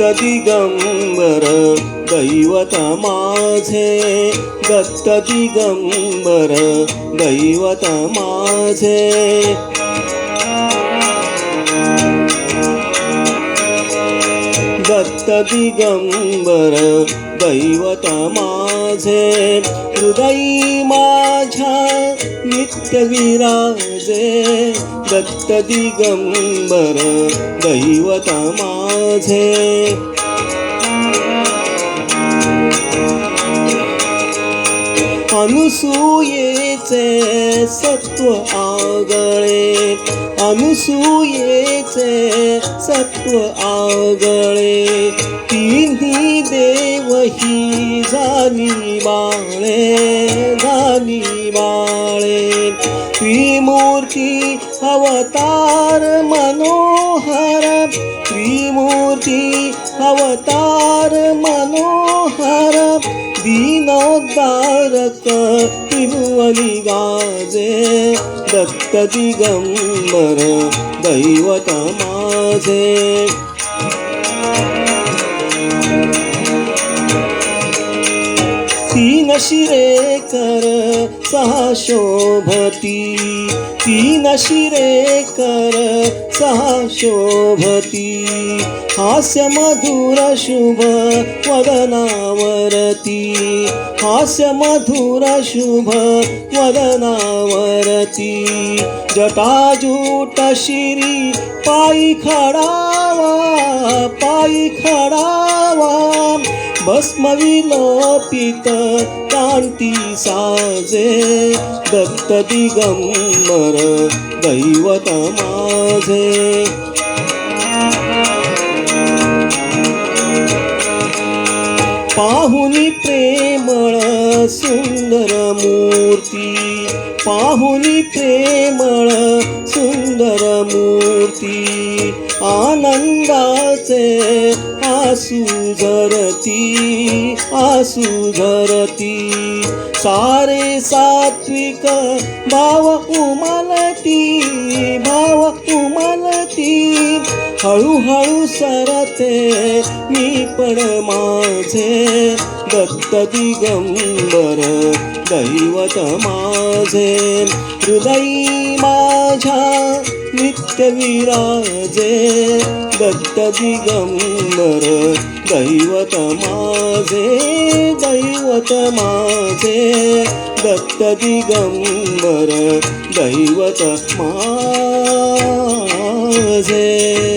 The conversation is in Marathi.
दत्त दिगंबर दैवत माझे, दत्त दिगंबर दैवत माझे. दत्त दिगंबर दैवत माझे, हृदयी माझ्या नित्य विराजे. दत्त दिगंबर दैवत माझे. अनुसूयेचे सत्व आगळे, अनुसूयेचे सत्व आगळे. तिन्ही देव ही झाली बाळे, झाली बाळे. त्रिमूर्ती अवतार मनोहर, त्रिमूर्ती अवतार मनोहर. दीनोद्धारक तिरुवली गाजे. दत्त दिगंबर दैवत माझे. तीन शिरे कर सहा शोभती, तीन शिरे कर सहा शोभती. हास्य मधुर शुभ वदनावरती, हास्य मधुर शुभ वदनावरती. जटाजूट शिरी पायी खडावा, पायी खडावा. भस्म विलोपित कांती साजे. दत्त दिगंबर दैवत माझे. पाहुनी प्रेमळ सुंदर मूर्ती, पाहुनी प्रेमळ सुंदर मूर्ती. आनंदाचे आसू झरती, आसू झरती. सारे सात्विक भाव उमलती, भाव उमलती. हळूहळू सरते मी पण माझे. दत्त दिगंबर दैवत माझे. हृदयी माझ्या नित्य विराजे. दत्त दिगंबर दैवत माझे, दैवत माझे. दत्त दिगंबर दैवत माझे.